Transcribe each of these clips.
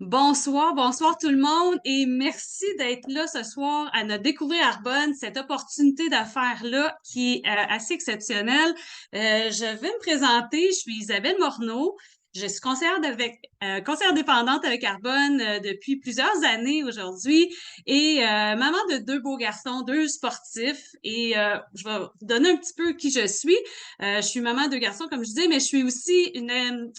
Bonsoir, bonsoir tout le monde et merci d'être là ce soir à notre découvrir Arbonne, cette opportunité d'affaires-là qui est assez exceptionnelle. Je vais me présenter, je suis Isabelle Morneau. Je suis conseillère dépendante avec Arbonne depuis plusieurs années aujourd'hui et maman de deux beaux garçons, deux sportifs et je vais vous donner un petit peu qui je suis. Je suis maman de deux garçons, comme je disais, mais je suis aussi une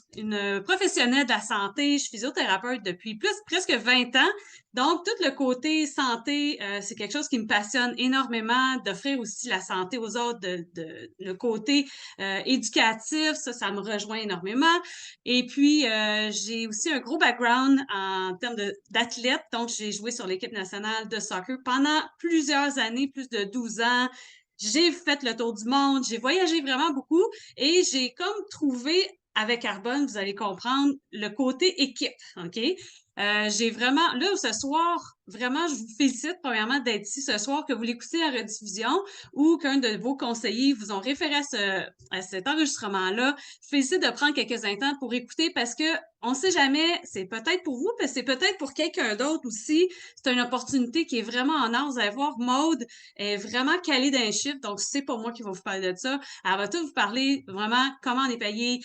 professionnelle de la santé. Je suis physiothérapeute depuis presque 20 ans. Donc, tout le côté santé, c'est quelque chose qui me passionne énormément, d'offrir aussi la santé aux autres, le côté éducatif, ça me rejoint énormément. Et puis, j'ai aussi un gros background en termes d'athlète. Donc, j'ai joué sur l'équipe nationale de soccer pendant plusieurs années, plus de 12 ans. J'ai fait le tour du monde, j'ai voyagé vraiment beaucoup et j'ai comme trouvé avec Arbonne, vous allez comprendre, le côté équipe, OK? J'ai vraiment, là, ce soir, vraiment, je vous félicite, premièrement, d'être ici ce soir, que vous l'écoutez à rediffusion ou qu'un de vos conseillers vous ont référé à cet enregistrement-là. Je vous félicite de prendre quelques instants pour écouter parce que on sait jamais, c'est peut-être pour vous, mais c'est peut-être pour quelqu'un d'autre aussi. C'est une opportunité qui est vraiment en or. Vous allez voir, Maude est vraiment calée d'un chiffre, donc c'est pas moi qui va vous parler de ça. Elle va tout vous parler vraiment comment on est payé,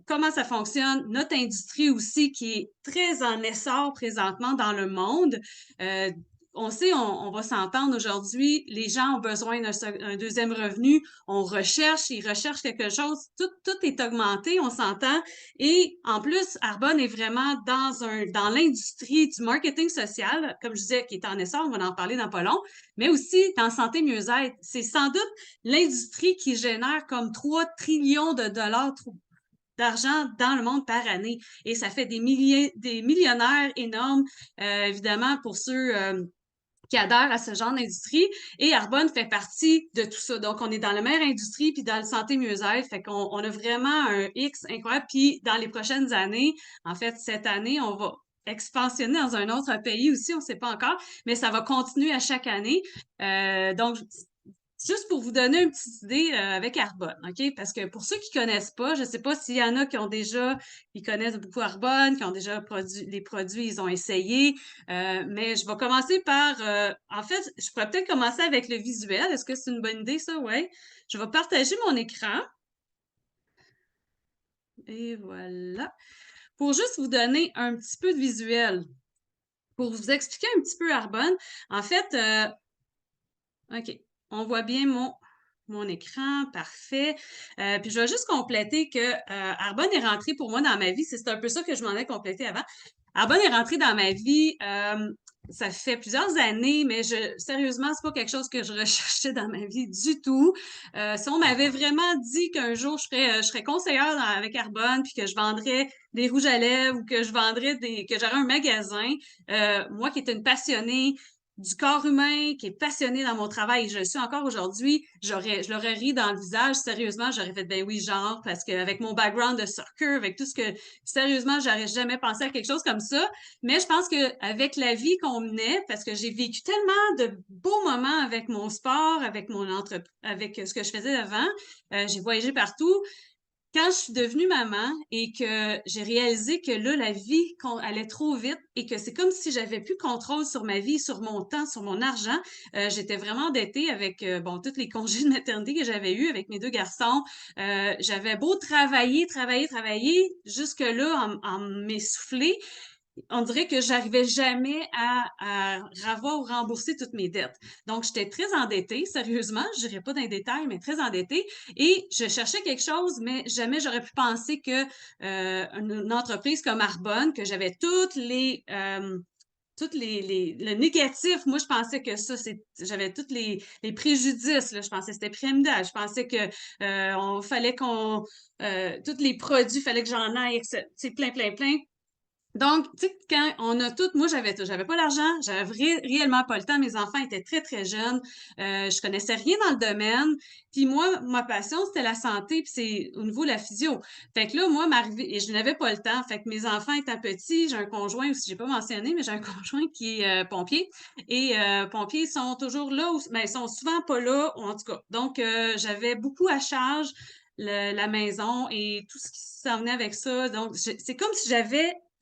comment ça fonctionne, notre industrie aussi qui est très en essor présentement dans le monde. Euh, on sait, on va s'entendre aujourd'hui, les gens ont besoin d'un deuxième revenu, on recherche, ils recherchent quelque chose, tout est augmenté, on s'entend. Et en plus, Arbonne est vraiment dans l'industrie du marketing social, comme je disais, qui est en essor, on va en parler dans pas long, mais aussi dans santé mieux-être. C'est sans doute l'industrie qui génère comme 3 trillions de dollars d'argent dans le monde par année. Et ça fait des millionnaires énormes, évidemment, pour ceux qui adhèrent à ce genre d'industrie. Et Arbonne fait partie de tout ça. Donc, on est dans la même industrie puis dans le santé mieux-être. Fait qu'on a vraiment un X incroyable. Puis, dans les prochaines années, en fait, cette année, on va expansionner dans un autre pays aussi, on ne sait pas encore, mais ça va continuer à chaque année. Donc, juste pour vous donner une petite idée avec Arbonne, OK? Parce que pour ceux qui connaissent pas, je sais pas s'il y en a qui connaissent beaucoup Arbonne, qui ont déjà produit les produits, ils ont essayé, mais je vais commencer par, en fait, je pourrais peut-être commencer avec le visuel. Est-ce que c'est une bonne idée, ça? Ouais. Je vais partager mon écran et voilà. Pour juste vous donner un petit peu de visuel, pour vous expliquer un petit peu Arbonne. En fait, OK. On voit bien mon écran, parfait. Puis je vais juste compléter que Arbonne est rentré pour moi dans ma vie. C'est un peu ça que je m'en ai complété avant. Arbonne est rentré dans ma vie. Ça fait plusieurs années, mais sérieusement, c'est pas quelque chose que je recherchais dans ma vie du tout. Si on m'avait vraiment dit qu'un jour je serais conseillère avec Arbonne, puis que je vendrais des rouges à lèvres ou que que j'aurais un magasin, moi qui étais une passionnée du corps humain, qui est passionné dans mon travail, et je le suis encore aujourd'hui, je l'aurais ri dans le visage, sérieusement, j'aurais fait, ben oui, genre, parce qu'avec mon background de soccer, avec tout ce que, sérieusement, j'aurais jamais pensé à quelque chose comme ça, mais je pense que avec la vie qu'on menait, parce que j'ai vécu tellement de beaux moments avec mon sport, avec ce que je faisais avant, j'ai voyagé partout, quand je suis devenue maman et que j'ai réalisé que là, la vie allait trop vite et que c'est comme si j'avais plus contrôle sur ma vie, sur mon temps, sur mon argent, j'étais vraiment endettée avec, bon, tous les congés de maternité que j'avais eus avec mes deux garçons. J'avais beau travailler, jusque-là, en m'essouffler, on dirait que j'arrivais jamais à ravoir ou rembourser toutes mes dettes. Donc, j'étais très endettée, sérieusement, je dirais pas dans les détails, mais très endettée. Et je cherchais quelque chose, mais jamais j'aurais pu penser que une entreprise comme Arbonne, que j'avais le négatif, moi, je pensais que j'avais tous les préjudices, là. Je pensais que c'était pyramidal. Je pensais que, on fallait tous les produits, fallait que j'en aille, c'est plein, plein, plein. Donc, tu sais, quand on a tout, moi j'avais tout, j'avais pas l'argent, j'avais réellement pas le temps, mes enfants étaient très très jeunes, je connaissais rien dans le domaine, puis moi ma passion c'était la santé, puis c'est au niveau de la physio. Fait que là moi m'arriver et je n'avais pas le temps, fait que mes enfants étant petits, j'ai un conjoint aussi, j'ai pas mentionné, mais j'ai un conjoint qui est pompier et pompiers ils sont toujours là, mais ils sont souvent pas là, ou en tout cas. Donc j'avais beaucoup à charge. La maison et tout ce qui s'en venait avec ça. Donc, c'est comme si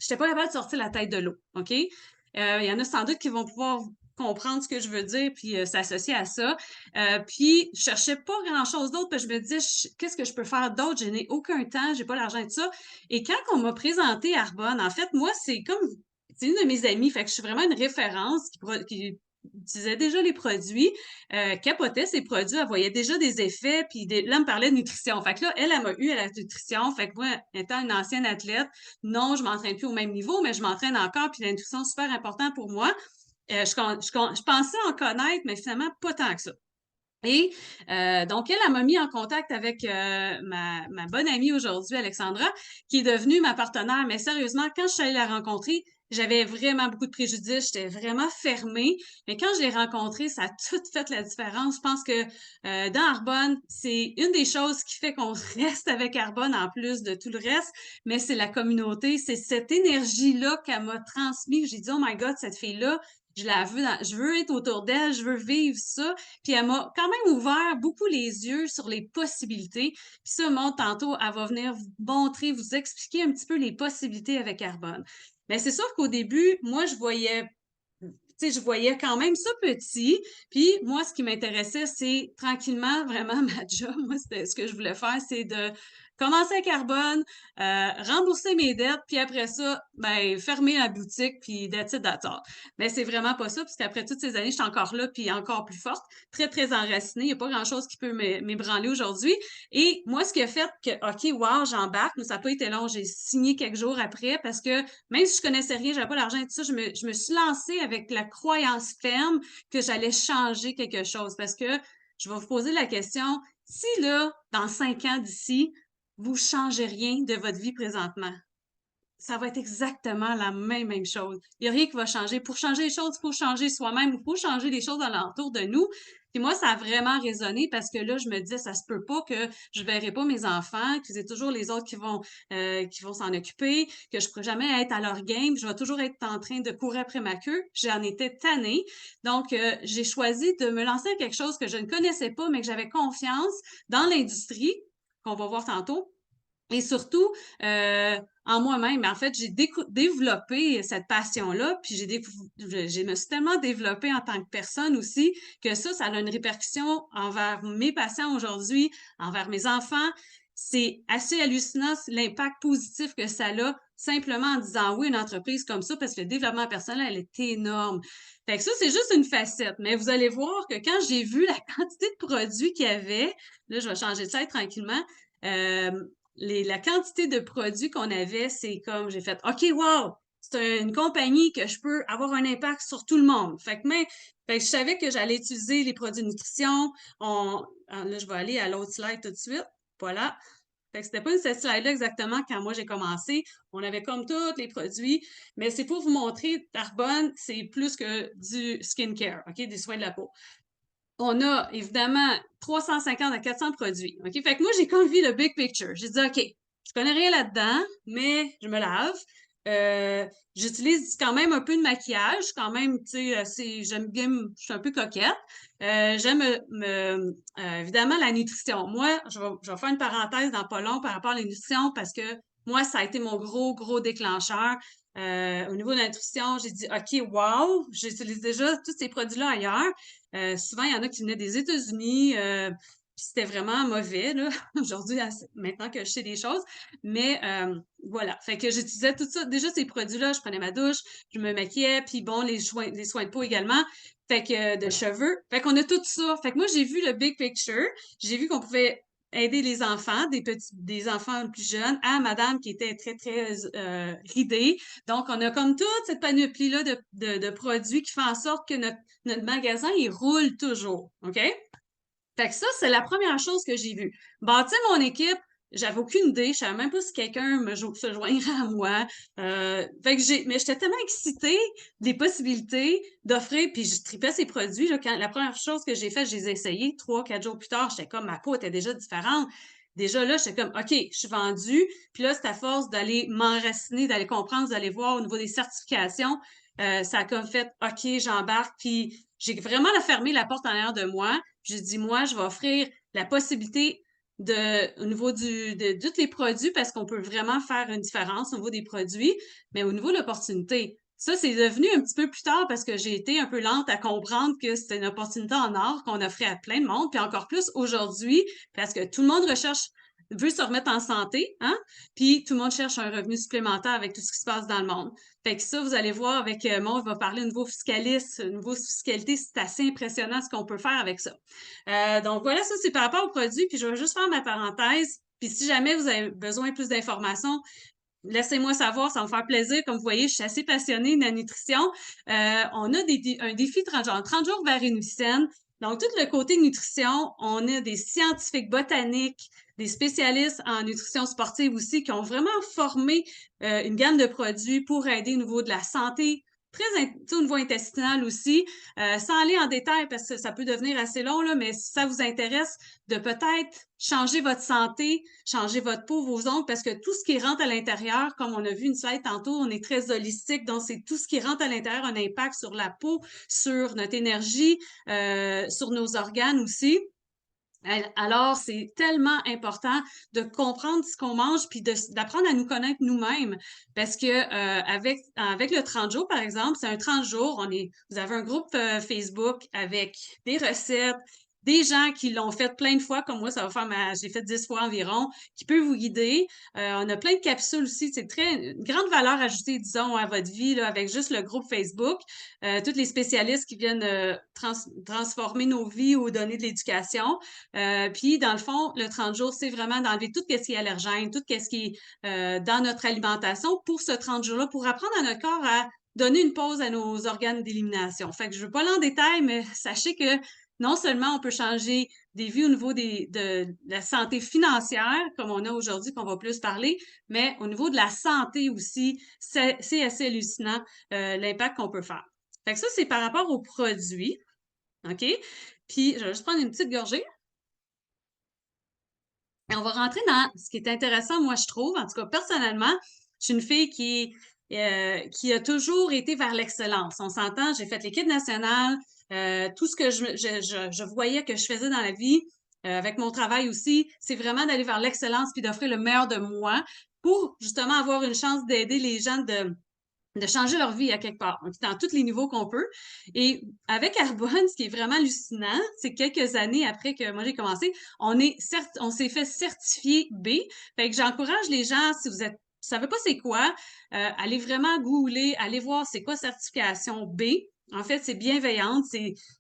j'étais pas capable de sortir la tête de l'eau, OK? Il y en a sans doute qui vont pouvoir comprendre ce que je veux dire puis s'associer à ça. Puis je cherchais pas grand-chose d'autre parce que je me disais: «Qu'est-ce que je peux faire d'autre? Je n'ai aucun temps, j'ai pas l'argent et tout ça» et quand on m'a présenté Arbonne, en fait, moi, c'est une de mes amies, fait que je suis vraiment une référence qui utilisait déjà les produits, capotait ses produits, elle voyait déjà des effets, puis là, elle me parlait de nutrition. Fait que là, elle m'a eu à la nutrition. Fait que moi, étant une ancienne athlète, non, je m'entraîne plus au même niveau, mais je m'entraîne encore, puis la nutrition, c'est super important pour moi. Je pensais en connaître, mais finalement, pas tant que ça. Et donc, elle m'a mis en contact avec ma bonne amie aujourd'hui, Alexandra, qui est devenue ma partenaire. Mais sérieusement, quand je suis allée la rencontrer, j'avais vraiment beaucoup de préjudices, j'étais vraiment fermée. Mais quand je l'ai rencontrée, ça a tout fait la différence. Je pense que dans Arbonne, c'est une des choses qui fait qu'on reste avec Arbonne en plus de tout le reste, mais c'est la communauté, c'est cette énergie-là qu'elle m'a transmise. J'ai dit, oh my God, cette fille-là, je veux être autour d'elle, je veux vivre ça. Puis elle m'a quand même ouvert beaucoup les yeux sur les possibilités. Puis ça, Maud, tantôt, elle va venir vous montrer, vous expliquer un petit peu les possibilités avec Arbonne. Mais c'est sûr qu'au début, moi, je voyais quand même ça petit. Puis moi, ce qui m'intéressait, c'est tranquillement, vraiment, ma job, moi, c'était ce que je voulais faire, c'est de commencer à Carbone, rembourser mes dettes, puis après ça, ben, fermer la boutique, puis that's it, that's all. Mais c'est vraiment pas ça, parce qu'après toutes ces années, je suis encore là, puis encore plus forte, très, très enracinée. Il n'y a pas grand-chose qui peut m'ébranler aujourd'hui. Et moi, ce qui a fait que, OK, wow, j'embarque, mais ça n'a pas été long. J'ai signé quelques jours après, parce que même si je connaissais rien, j'avais pas l'argent et tout ça, je me suis lancée avec la croyance ferme que j'allais changer quelque chose. Parce que je vais vous poser la question, si là, dans 5 ans d'ici, vous changez rien de votre vie présentement, ça va être exactement la même chose. Il n'y a rien qui va changer. Pour changer les choses, il faut changer soi-même, il faut changer les choses alentour de nous. Puis moi, ça a vraiment résonné parce que là, je me disais, ça se peut pas que je verrai pas mes enfants, que c'est toujours les autres qui vont s'en occuper, que je pourrai jamais être à leur game, je vais toujours être en train de courir après ma queue. J'en étais tannée. Donc, j'ai choisi de me lancer à quelque chose que je ne connaissais pas, mais que j'avais confiance dans l'industrie, qu'on va voir tantôt. Et surtout, en moi-même, en fait, j'ai développé cette passion-là, puis je me suis tellement développée en tant que personne aussi que ça a une répercussion envers mes patients aujourd'hui, envers mes enfants. C'est assez hallucinant l'impact positif que ça a simplement en disant oui à une entreprise comme ça, parce que le développement personnel, elle est énorme. Fait que ça, c'est juste une facette. Mais vous allez voir que quand j'ai vu la quantité de produits qu'il y avait, là, je vais changer de slide tranquillement, euh, la quantité de produits qu'on avait, c'est comme j'ai fait OK, wow! C'est une compagnie que je peux avoir un impact sur tout le monde. Fait que je savais que j'allais utiliser les produits de nutrition. Là, je vais aller à l'autre slide tout de suite. Voilà. Fait que c'était pas cette slide-là exactement quand moi j'ai commencé. On avait comme tous les produits, mais c'est pour vous montrer, Arbonne, c'est plus que du skincare, OK, des soins de la peau. On a évidemment 350 à 400 produits. OK? Fait que moi, j'ai comme vu le big picture. J'ai dit, OK, je connais rien là-dedans, mais je me lave. Euh, J'utilise quand même un peu de maquillage, quand même, tu sais, j'aime bien, je suis un peu coquette. J'aime évidemment la nutrition. Moi, je vais faire une parenthèse dans pas long par rapport à la nutrition parce que moi, ça a été mon gros déclencheur. Au niveau de la nutrition, j'ai dit, OK, wow, j'utilise déjà tous ces produits-là ailleurs. Souvent, il y en a qui venaient des États-Unis, puis c'était vraiment mauvais, là, aujourd'hui, maintenant que je sais des choses. Mais voilà, fait que j'utilisais tout ça. Déjà, ces produits-là, je prenais ma douche, je me maquillais, puis bon, les soins de peau également. Fait que de cheveux. Fait qu'on a tout ça. Fait que moi, j'ai vu le big picture. J'ai vu qu'on pouvait aider les enfants, des enfants plus jeunes, à madame qui était très ridée. Donc, on a comme toute cette panoplie-là de produits qui fait en sorte que notre magasin, il roule toujours. OK? Fait que ça, c'est la première chose que j'ai vue. Bâtir mon équipe, j'avais aucune idée. Je savais même pas si quelqu'un se joindrait à moi. Fait que mais j'étais tellement excitée des possibilités d'offrir, puis je tripais ces produits. Là, la première chose que j'ai faite, je les ai essayés 3, 4 jours plus tard. J'étais comme, ma peau était déjà différente. Déjà là, j'étais comme, OK, je suis vendue. Puis là, c'est à force d'aller m'enraciner, d'aller comprendre, d'aller voir au niveau des certifications. Ça a comme fait, OK, j'embarque. Puis j'ai vraiment fermé la porte en arrière de moi. J'ai dit, moi, je vais offrir la possibilité au niveau de tous les produits parce qu'on peut vraiment faire une différence au niveau des produits, mais au niveau de l'opportunité. Ça, c'est devenu un petit peu plus tard parce que j'ai été un peu lente à comprendre que c'était une opportunité en or qu'on offrait à plein de monde, puis encore plus aujourd'hui parce que tout le monde veut se remettre en santé, hein? Puis tout le monde cherche un revenu supplémentaire avec tout ce qui se passe dans le monde. Fait que ça, vous allez voir avec Maud va parler au niveau fiscaliste, au niveau fiscalité, c'est assez impressionnant ce qu'on peut faire avec ça. Donc voilà, ça c'est par rapport aux produits, puis je vais juste faire ma parenthèse. Puis si jamais vous avez besoin de plus d'informations, laissez-moi savoir, ça va me faire plaisir. Comme vous voyez, je suis assez passionnée de la nutrition. On a un défi 30 jours vers une vie saine. Donc, tout le côté nutrition, on a des scientifiques botaniques, des spécialistes en nutrition sportive aussi qui ont vraiment formé une gamme de produits pour aider au niveau de la santé, au niveau intestinal aussi, sans aller en détail parce que ça peut devenir assez long, là, mais si ça vous intéresse de peut-être changer votre santé, changer votre peau, vos ongles, parce que tout ce qui rentre à l'intérieur, comme on a vu une slide tantôt, on est très holistique, donc c'est tout ce qui rentre à l'intérieur a un impact sur la peau, sur notre énergie, sur nos organes aussi. Alors, c'est tellement important de comprendre ce qu'on mange puis d'apprendre à nous connaître nous-mêmes parce que avec le 30 jours par exemple, c'est un 30 jours, vous avez un groupe Facebook avec des recettes, des gens qui l'ont fait plein de fois comme moi, ça va faire j'ai fait 10 fois environ, qui peut vous guider. On a plein de capsules aussi, c'est une grande valeur ajoutée disons à votre vie là, avec juste le groupe Facebook. Tous les spécialistes qui viennent transformer nos vies ou donner de l'éducation. Puis, dans le fond, le 30 jours, c'est vraiment d'enlever tout ce qui est allergène, tout ce qui est dans notre alimentation pour ce 30 jours-là, pour apprendre à notre corps à donner une pause à nos organes d'élimination. Fait que je ne veux pas aller en détail, mais sachez que non seulement on peut changer des vies au niveau de la santé financière, comme on a aujourd'hui, qu'on va plus parler, mais au niveau de la santé aussi, c'est assez hallucinant l'impact qu'on peut faire. Fait que ça, c'est par rapport aux produits. OK? Puis, je vais juste prendre une petite gorgée. Et on va rentrer dans ce qui est intéressant, moi, je trouve. En tout cas, personnellement, je suis une fille qui a toujours été vers l'excellence. On s'entend, j'ai fait l'équipe nationale, tout ce que je voyais que je faisais dans la vie, avec mon travail aussi, c'est vraiment d'aller vers l'excellence puis d'offrir le meilleur de moi pour justement avoir une chance d'aider les gens de changer leur vie à quelque part, donc dans tous les niveaux qu'on peut. Et avec Arbonne, ce qui est vraiment hallucinant, c'est que quelques années après que moi j'ai commencé, on s'est fait certifier B. Fait que j'encourage les gens, si vous savez pas c'est quoi, allez vraiment googler, allez voir c'est quoi certification B. En fait, c'est bienveillante.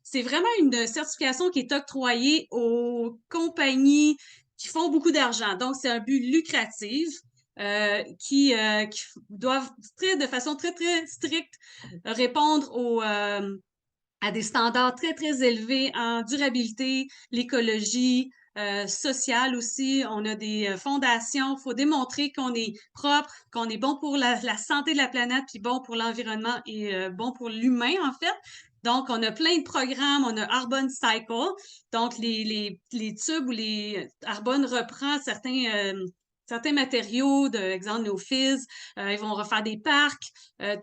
C'est vraiment une certification qui est octroyée aux compagnies qui font beaucoup d'argent. Donc, c'est un but lucratif qui doivent de façon très, très stricte répondre à des standards très, très élevés en durabilité, l'écologie, sociale aussi. On a des fondations. Il faut démontrer qu'on est propre, qu'on est bon pour la santé de la planète, puis bon pour l'environnement et bon pour l'humain, en fait. Donc, on a plein de programmes. On a Arbonne Cycle. Donc, les tubes où Arbonne reprend certains matériaux, exemple nos fils, ils vont refaire des parcs,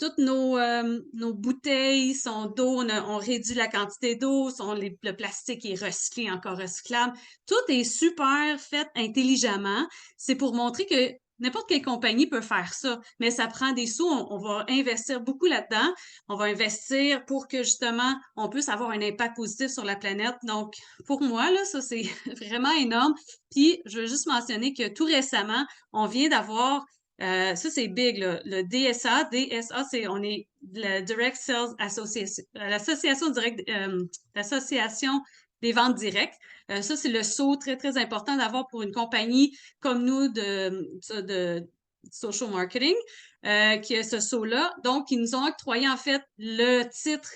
toutes nos bouteilles sont d'eau, on réduit la quantité d'eau, le plastique est recyclé, encore recyclable. Tout est super fait intelligemment. C'est pour montrer que n'importe quelle compagnie peut faire ça, mais ça prend des sous. On va investir beaucoup là-dedans. On va investir pour que justement on puisse avoir un impact positif sur la planète. Donc, pour moi, là, ça, c'est vraiment énorme. Puis, je veux juste mentionner que tout récemment, on vient d'avoir ça, c'est big, là. Le DSA. DSA, on est la Direct Sales Association, l'association des ventes directes. Ça, c'est le saut très, très important d'avoir pour une compagnie comme nous de social marketing, qui a ce saut-là. Donc, ils nous ont octroyé, en fait, le titre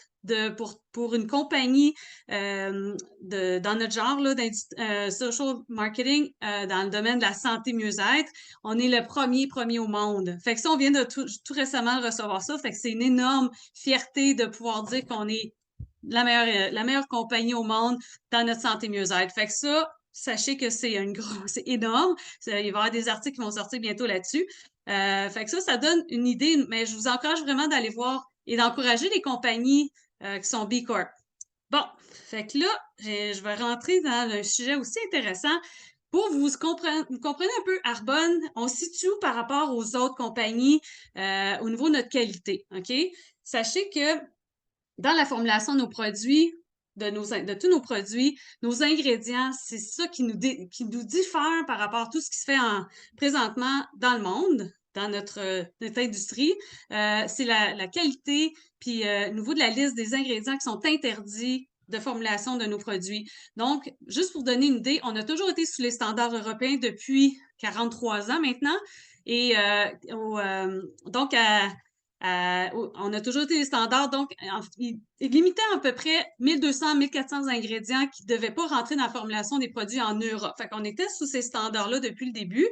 pour une compagnie dans notre genre là, social marketing dans le domaine de la santé mieux-être. On est le premier au monde. Fait que ça, on vient de tout récemment recevoir ça. Fait que c'est une énorme fierté de pouvoir dire qu'on est la meilleure compagnie au monde dans notre santé mieux-être. Fait que ça, sachez que c'est énorme. Il va y avoir des articles qui vont sortir bientôt là-dessus. Fait que ça donne une idée, mais je vous encourage vraiment d'aller voir et d'encourager les compagnies qui sont B Corp. Bon, fait que là, je vais rentrer dans un sujet aussi intéressant. Pour vous comprenez un peu, Arbonne, on se situe par rapport aux autres compagnies au niveau de notre qualité, OK? Sachez que dans la formulation de nos produits, de tous nos produits, nos ingrédients, c'est ça qui nous diffère par rapport à tout ce qui se fait présentement dans le monde, dans notre industrie. C'est la qualité, puis au niveau de la liste des ingrédients qui sont interdits de formulation de nos produits. Donc, juste pour donner une idée, on a toujours été sous les standards européens depuis 43 ans maintenant. Et donc, on a toujours été les standards, donc il limitait à peu près 1200-1400 ingrédients qui ne devaient pas rentrer dans la formulation des produits en Europe. Fait qu'on était sous ces standards-là depuis le début.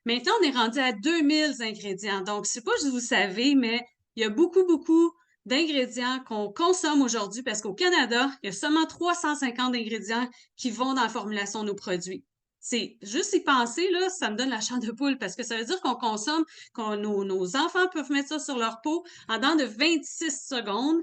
Maintenant, on est rendu à 2000 ingrédients. Donc, je sais pas si vous savez, mais il y a beaucoup d'ingrédients qu'on consomme aujourd'hui parce qu'au Canada, il y a seulement 350 ingrédients qui vont dans la formulation de nos produits. C'est juste y penser, là, ça me donne la chair de poule parce que ça veut dire qu'on consomme, nos enfants peuvent mettre ça sur leur peau en dedans de 26 secondes.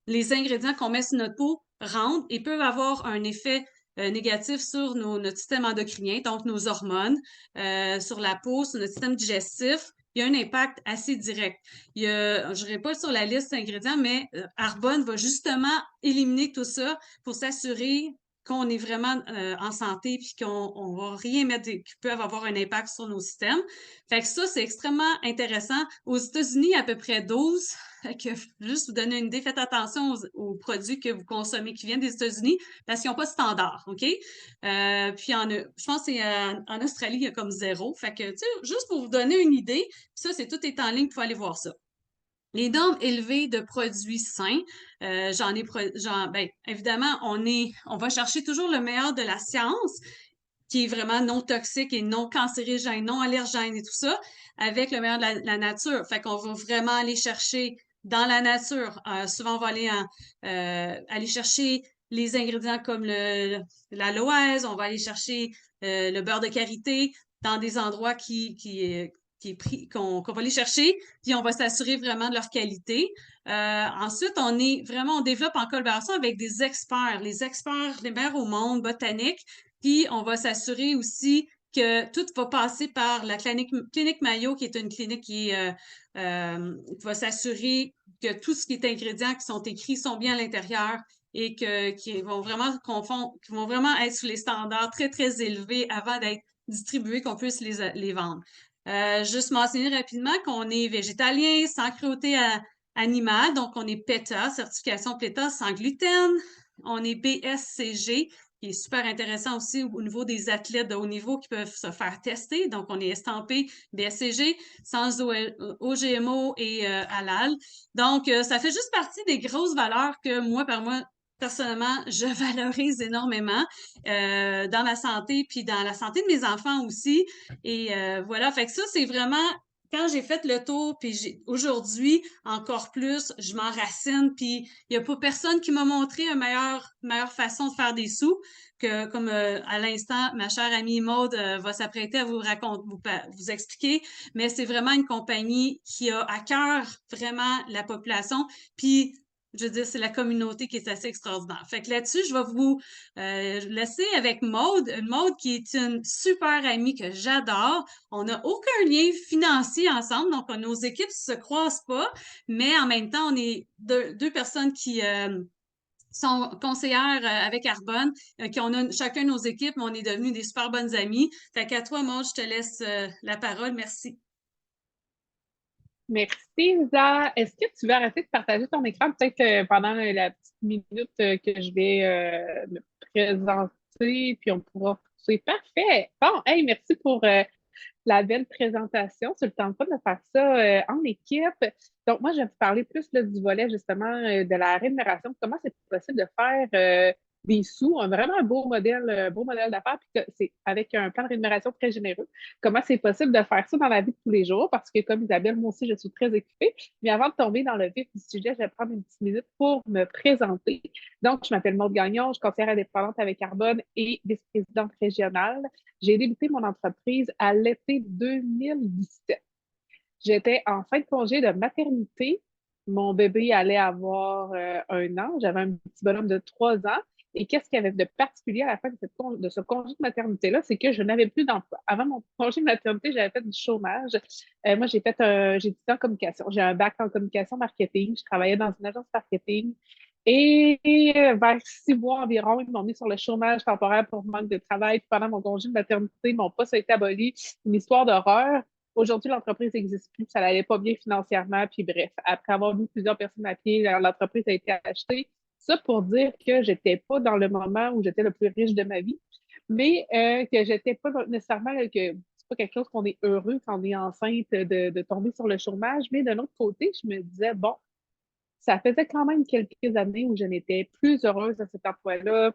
Les ingrédients qu'on met sur notre peau rentrent et peuvent avoir un effet négatif sur notre système endocrinien, donc nos hormones, sur la peau, sur notre système digestif. Il y a un impact assez direct. Je n'irai pas sur la liste d'ingrédients, mais Arbonne va justement éliminer tout ça pour s'assurer qu'on est vraiment en santé puis qu'on va rien mettre qui peut avoir un impact sur nos systèmes. Fait que ça, c'est extrêmement intéressant. Aux États-Unis, il y a à peu près 12. Fait que juste vous donner une idée, faites attention aux produits que vous consommez qui viennent des États-Unis parce qu'ils n'ont pas de standard, OK? Puis je pense que c'est en Australie, il y a comme zéro. Fait que, tu sais, juste pour vous donner une idée, ça, tout est en ligne, il faut aller voir ça. Les normes élevées de produits sains, ben, évidemment, on va chercher toujours le meilleur de la science, qui est vraiment non toxique et non cancérigène, non allergène et tout ça, avec le meilleur de la nature. Fait qu'on va vraiment aller chercher dans la nature. Souvent, on va aller chercher les ingrédients comme l'aloès, on va aller chercher le beurre de karité dans des endroits qui est pris, qu'on va aller chercher, puis on va s'assurer vraiment de leur qualité. Ensuite, on développe en collaboration avec des experts, les experts les meilleurs au monde, botaniques, puis on va s'assurer aussi que tout va passer par la clinique Mayo, qui est une clinique qui va s'assurer que tout ce qui est ingrédients qui sont écrits sont bien à l'intérieur et qui vont vraiment être sous les standards très élevés avant d'être distribués, qu'on puisse les vendre. Juste mentionner rapidement qu'on est végétalien, sans cruauté animale, donc on est PETA, certification PETA sans gluten. On est BSCG, qui est super intéressant aussi au niveau des athlètes de haut niveau qui peuvent se faire tester. Donc, on est estampé BSCG, sans OGMO et halal. Donc, ça fait juste partie des grosses valeurs que moi, personnellement, je valorise énormément dans ma santé, puis dans la santé de mes enfants aussi. Et voilà, fait que ça, c'est vraiment quand j'ai fait le tour, puis aujourd'hui, encore plus, je m'enracine, puis il n'y a pas personne qui m'a montré une meilleure façon de faire des sous que, comme à l'instant, ma chère amie Maude va s'apprêter à vous raconter, vous expliquer, mais c'est vraiment une compagnie qui a à cœur vraiment la population, puis je veux dire, c'est la communauté qui est assez extraordinaire. Fait que là-dessus, je vais vous laisser avec Maude, Maude qui est une super amie que j'adore. On n'a aucun lien financier ensemble, donc nos équipes se croisent pas, mais en même temps, on est deux personnes qui sont conseillères avec Arbonne, qui on a chacun nos équipes, mais on est devenus des super bonnes amies. Fait qu'à toi, Maude, je te laisse la parole. Merci. Merci, Isa. Est-ce que tu veux arrêter de partager ton écran peut-être pendant la petite minute que je vais me présenter, puis on pourra. C'est parfait. Bon, hey, merci pour la belle présentation. C'est le temps de faire ça en équipe. Donc, moi, je vais vous parler plus là, du volet justement de la rémunération. Comment c'est possible de faire des sous, vraiment un beau modèle d'affaires, puis que c'est avec un plan de rémunération très généreux. Comment c'est possible de faire ça dans la vie de tous les jours? Parce que comme Isabelle, moi aussi, je suis très occupée. Mais avant de tomber dans le vif du sujet, je vais prendre une petite minute pour me présenter. Donc, je m'appelle Maude Gagnon, je suis conseillère indépendante avec Carbone et vice-présidente régionale. J'ai débuté mon entreprise à l'été 2017. J'étais en fin de congé de maternité. Mon bébé allait avoir 1 an. J'avais un petit bonhomme de 3 ans. Et qu'est-ce qu'il y avait de particulier à la fin de ce congé de maternité-là, c'est que je n'avais plus d'emploi. Avant mon congé de maternité, j'avais fait du chômage. Moi, j'ai étudié en communication. J'ai un bac en communication marketing. Je travaillais dans une agence marketing. Et vers 6 mois environ, ils m'ont mis sur le chômage temporaire pour manque de travail. Puis pendant mon congé de maternité, mon poste a été aboli. Une histoire d'horreur. Aujourd'hui, l'entreprise n'existe plus. Ça n'allait pas bien financièrement. Puis bref, après avoir mis plusieurs personnes à pied, l'entreprise a été achetée. Ça pour dire que j'étais pas dans le moment où j'étais le plus riche de ma vie, mais que j'étais pas nécessairement que c'est pas quelque chose qu'on est heureux quand on est enceinte de tomber sur le chômage. Mais d'un autre côté, je me disais, bon, ça faisait quand même quelques années où je n'étais plus heureuse à cet emploi-là.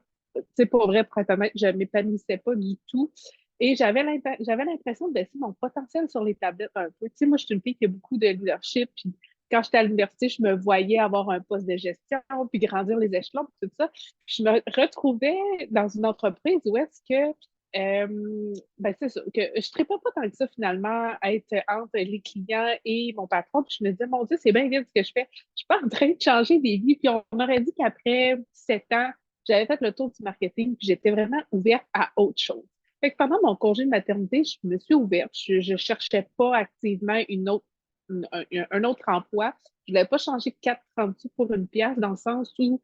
C'est pas vrai, pour être honnête, je ne m'épanouissais pas du tout. Et j'avais l'impression de laisser mon potentiel sur les tablettes un peu. Tu sais, moi, je suis une fille qui a beaucoup de leadership. Puis quand j'étais à l'université, je me voyais avoir un poste de gestion, puis grandir les échelons, puis tout ça. Puis je me retrouvais dans une entreprise où est-ce que ben c'est ça, que je ne tripais pas tant que ça finalement à être entre les clients et mon patron. Puis je me disais, mon Dieu, c'est bien vite ce que je fais. Je suis pas en train de changer des vies. Puis on aurait dit qu'après 7 ans, j'avais fait le tour du marketing, puis j'étais vraiment ouverte à autre chose. Fait que pendant mon congé de maternité, je me suis ouverte. Je ne cherchais pas activement un autre emploi. Je ne voulais pas changer 4,30 sous pour une pièce dans le sens où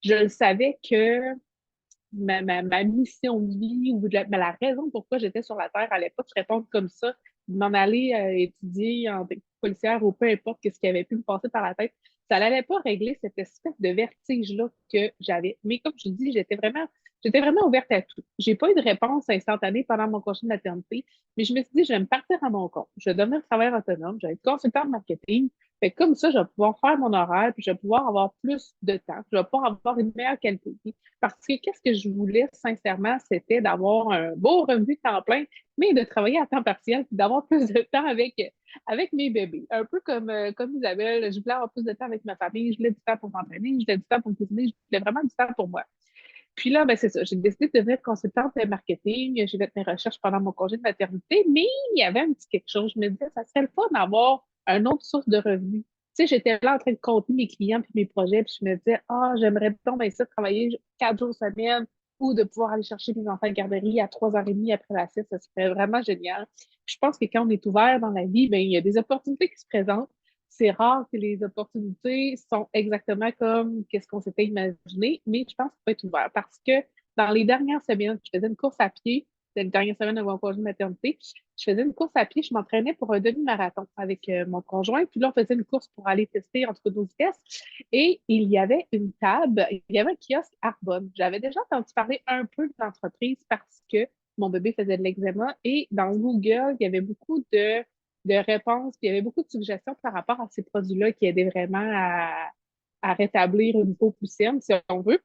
je le savais que ma mission de vie ou la raison pourquoi j'étais sur la Terre allait pas se répondre comme ça, de m'en aller étudier en technique policière ou peu importe ce qui avait pu me passer par la tête. Ça n'allait pas régler cette espèce de vertige-là que j'avais. Mais comme je dis, j'étais vraiment ouverte à tout. J'ai pas eu de réponse instantanée pendant mon congé de maternité, mais je me suis dit, je vais me partir à mon compte. Je vais devenir travailleur autonome, je vais être consultant en marketing. Fait que comme ça, je vais pouvoir faire mon horaire, puis je vais pouvoir avoir plus de temps, je vais pouvoir avoir une meilleure qualité de vie. Parce que qu'est-ce que je voulais sincèrement, c'était d'avoir un beau revenu temps plein, mais de travailler à temps partiel, puis d'avoir plus de temps avec mes bébés. Un peu comme Isabelle, je voulais avoir plus de temps avec ma famille, je voulais du temps pour m'entraîner, je voulais du temps pour cuisiner, je voulais vraiment du temps pour moi. Puis là, ben c'est ça, j'ai décidé de devenir consultante marketing, j'ai fait mes recherches pendant mon congé de maternité, mais il y avait un petit quelque chose, je me disais, ça serait le fun d'avoir une autre source de revenus. Tu sais, j'étais là en train de compter mes clients puis mes projets, puis je me disais, ah, j'aimerais tant bien ça, travailler 4 jours semaine ou de pouvoir aller chercher mes enfants à la garderie à 3h30 après la sieste, ça serait vraiment génial. Puis je pense que quand on est ouvert dans la vie, ben, il y a des opportunités qui se présentent. C'est rare que les opportunités sont exactement comme qu'est-ce qu'on s'était imaginé, mais je pense qu'il faut être ouvert parce que dans les dernières semaines, je faisais une course à pied, c'était les dernières semaines avant mon congé de maternité, je faisais une course à pied, je m'entraînais pour un demi-marathon avec mon conjoint, puis là, on faisait une course pour aller tester entre nos vitesses, et il y avait une table, il y avait un kiosque Arbonne. J'avais déjà entendu parler un peu de l'entreprise parce que mon bébé faisait de l'eczéma, et dans Google, il y avait beaucoup de réponses, puis il y avait beaucoup de suggestions par rapport à ces produits-là qui aidaient vraiment à rétablir une peau plus saine, si on veut.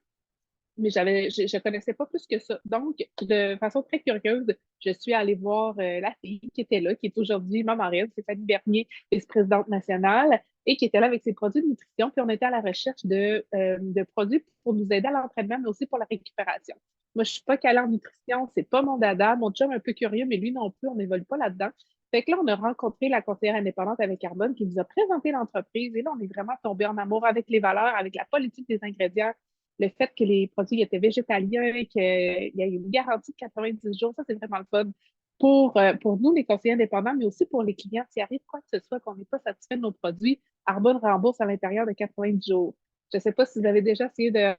Mais je connaissais pas plus que ça. Donc, de façon très curieuse, je suis allée voir la fille qui était là, qui est aujourd'hui ma marraine, c'est Fanny Bernier, vice-présidente nationale, et qui était là avec ses produits de nutrition. Puis on était à la recherche de produits pour nous aider à l'entraînement, mais aussi pour la récupération. Moi, je suis pas calée en nutrition, c'est pas mon dada. Mon chum est un peu curieux, mais lui non plus, on n'évolue pas là-dedans. Fait que là, on a rencontré la conseillère indépendante avec Carbone qui nous a présenté l'entreprise et là, on est vraiment tombé en amour avec les valeurs, avec la politique des ingrédients, le fait que les produits étaient végétaliens, qu'il y a une garantie de 90 jours, ça, c'est vraiment le fun pour nous, les conseillers indépendants, mais aussi pour les clients. S'il arrive quoi que ce soit, qu'on n'est pas satisfait de nos produits, Arbonne rembourse à l'intérieur de 90 jours. Je ne sais pas si vous avez déjà essayé de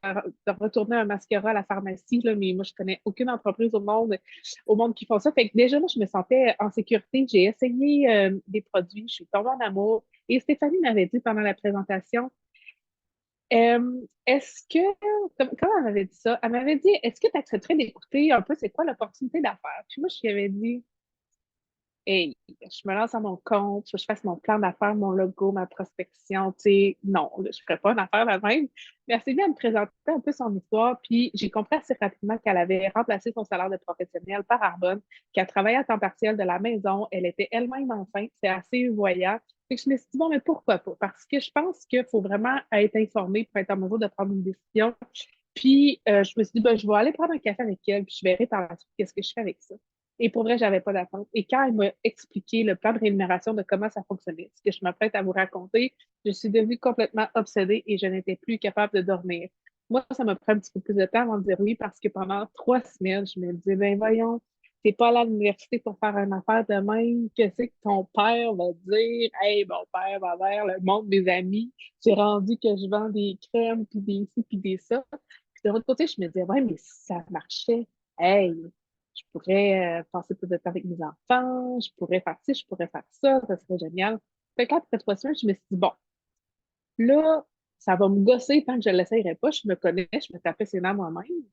retourner un mascara à la pharmacie, là, mais moi, je connais aucune entreprise au monde qui font ça. Fait que déjà, moi, je me sentais en sécurité. J'ai essayé des produits, je suis tombée en amour. Et Stéphanie m'avait dit pendant la présentation, est-ce que, comment elle m'avait dit ça? Elle m'avait dit, est-ce que tu accepterais d'écouter un peu c'est quoi l'opportunité d'affaires? Puis moi, je lui avais dit, hey, je me lance à mon compte, faut que je fasse mon plan d'affaires, mon logo, ma prospection, tu sais, non, là, je ne ferais pas une affaire la même. Mais elle s'est bien à me présenter un peu son histoire, puis j'ai compris assez rapidement qu'elle avait remplacé son salaire de professionnel par Arbonne, qu'elle travaillait à temps partiel de la maison, elle était elle-même enceinte, c'est assez voyant. Fait que je me suis dit, bon, mais pourquoi pas? Parce que je pense qu'il faut vraiment être informé pour être en mesure de prendre une décision. Puis, je me suis dit, ben, je vais aller prendre un café avec elle, puis je verrai par la suite qu'est-ce que je fais avec ça. Et pour vrai, j'avais pas d'attente. Et quand elle m'a expliqué le plan de rémunération de comment ça fonctionnait, ce que je m'apprête à vous raconter, je suis devenue complètement obsédée et je n'étais plus capable de dormir. Moi, ça m'a pris un petit peu plus de temps avant de dire oui parce que pendant 3 semaines, je me disais, ben voyons, t'es pas allé à l'université pour faire une affaire de même. Qu'est-ce que ton père va dire? Hey, mon père va vers le monde des amis. J'ai rendu que je vends des crèmes, puis des ci, puis des ça. Puis de l'autre côté, je me disais, ouais, mais si ça marchait, hey, je pourrais passer plus de temps avec mes enfants, je pourrais faire ci, je pourrais faire ça serait génial. Fait que là, après 3 semaines, je me suis dit, bon, là, ça va me gosser tant que je ne l'essayerai pas. Je me connais, je me tapais ses nerfs moi-même.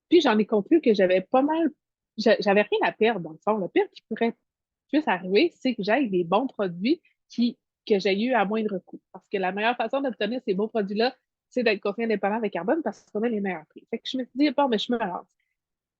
Puis j'en ai conclu que j'avais pas mal, j'avais rien à perdre dans le fond. Le pire qui pourrait juste arriver, c'est que j'aille des bons produits que j'ai eu à moindre coût. Parce que la meilleure façon d'obtenir ces beaux produits-là, c'est d'être confiant indépendant avec Carbone parce qu'on a les meilleurs prix. Fait que je me suis dit, bon, mais je me lance.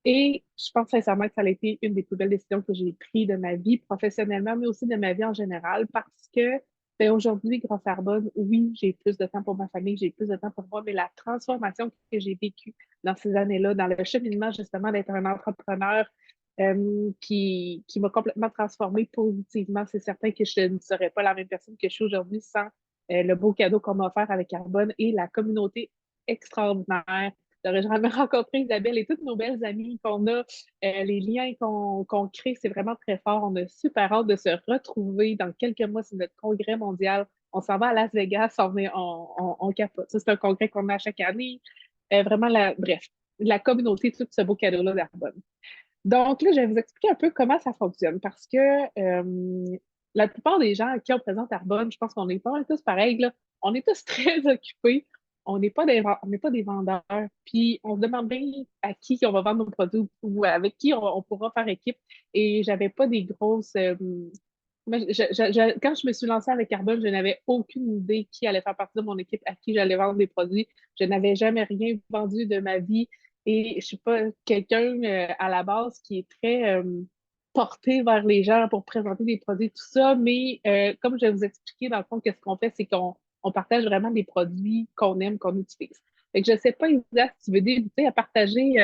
Et je pense sincèrement que ça a été une des plus belles décisions que j'ai prises de ma vie professionnellement, mais aussi de ma vie en général, parce que ben, aujourd'hui, grâce à Arbonne, oui, j'ai plus de temps pour ma famille, j'ai plus de temps pour moi, mais la transformation que j'ai vécue dans ces années-là, dans le cheminement justement d'être un entrepreneur qui m'a complètement transformée positivement, c'est certain que je ne serais pas la même personne que je suis aujourd'hui sans le beau cadeau qu'on m'a offert avec Arbonne et la communauté extraordinaire. J'aurais jamais rencontré Isabelle et toutes nos belles amies qu'on a, les liens qu'on crée, c'est vraiment très fort. On a super hâte de se retrouver dans quelques mois. C'est notre congrès mondial. On s'en va à Las Vegas, on capote. Ça, c'est un congrès qu'on a chaque année. Vraiment, bref, la communauté, tout ce beau cadeau-là d'Arbonne. Donc là, je vais vous expliquer un peu comment ça fonctionne parce que la plupart des gens à qui on présente Arbonne, je pense qu'on est pas mal tous pareils, là. On est tous très occupés. On n'est pas des vendeurs. Puis on se demande bien à qui on va vendre nos produits ou avec qui on pourra faire équipe. Et j'avais pas des grosses. Moi, quand je me suis lancée avec Arbonne, je n'avais aucune idée qui allait faire partie de mon équipe, à qui j'allais vendre des produits. Je n'avais jamais rien vendu de ma vie. Et je suis pas quelqu'un à la base qui est très porté vers les gens pour présenter des produits, tout ça. Mais comme je vais vous expliquer, dans le fond, qu'est-ce qu'on fait, c'est qu'on partage vraiment des produits qu'on aime, qu'on utilise. Fait que je sais pas, Isa, si tu veux débuter à partager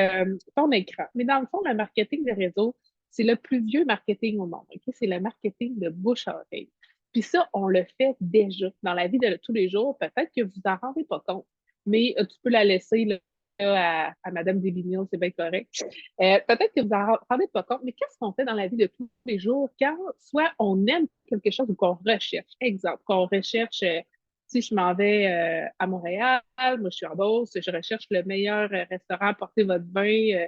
ton écran. Mais dans le fond, le marketing de réseau, c'est le plus vieux marketing au monde. Okay? C'est le marketing de bouche à oreille. Puis ça, on le fait déjà dans la vie de tous les jours. Peut-être que vous en rendez pas compte, mais tu peux la laisser là, à Madame Desvignons, c'est bien correct. Peut-être que vous en rendez pas compte, mais qu'est-ce qu'on fait dans la vie de tous les jours quand soit on aime quelque chose ou qu'on recherche? Exemple, qu'on recherche, si je m'en vais à Montréal, moi je suis en Beauce, je recherche le meilleur restaurant, portez votre vin,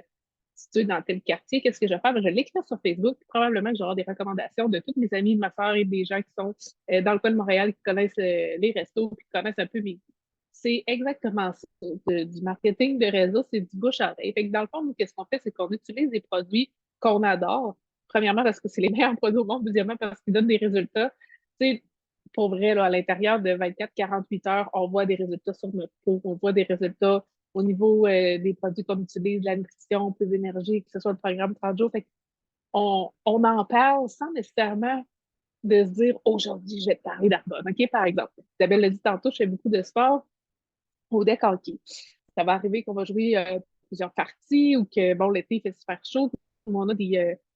situé dans tel quartier, qu'est-ce que je vais faire? Ben, je vais l'écrire sur Facebook, puis probablement que j'aurai des recommandations de tous mes amis, de ma soeur et des gens qui sont dans le coin de Montréal, qui connaissent les restos, puis qui connaissent un peu mes goûts. C'est exactement ça. Du marketing de réseau, c'est du bouche à oreille. Fait que dans le fond, nous, qu'est-ce qu'on fait? C'est qu'on utilise des produits qu'on adore. Premièrement, parce que c'est les meilleurs produits au monde. Deuxièmement, parce qu'ils donnent des résultats. Tu sais, pour vrai, là, à l'intérieur de 24-48 heures, on voit des résultats sur notre peau, on voit des résultats au niveau des produits qu'on utilise, la nutrition, plus d'énergie, que ce soit le programme 30 jours. Fait on en parle sans nécessairement de se dire aujourd'hui, je vais te parler d'Arbonne. OK, par exemple, Isabelle l'a dit tantôt, je fais beaucoup de sport au deck hockey. Ça va arriver qu'on va jouer plusieurs parties ou que, bon, l'été, il fait super chaud. On a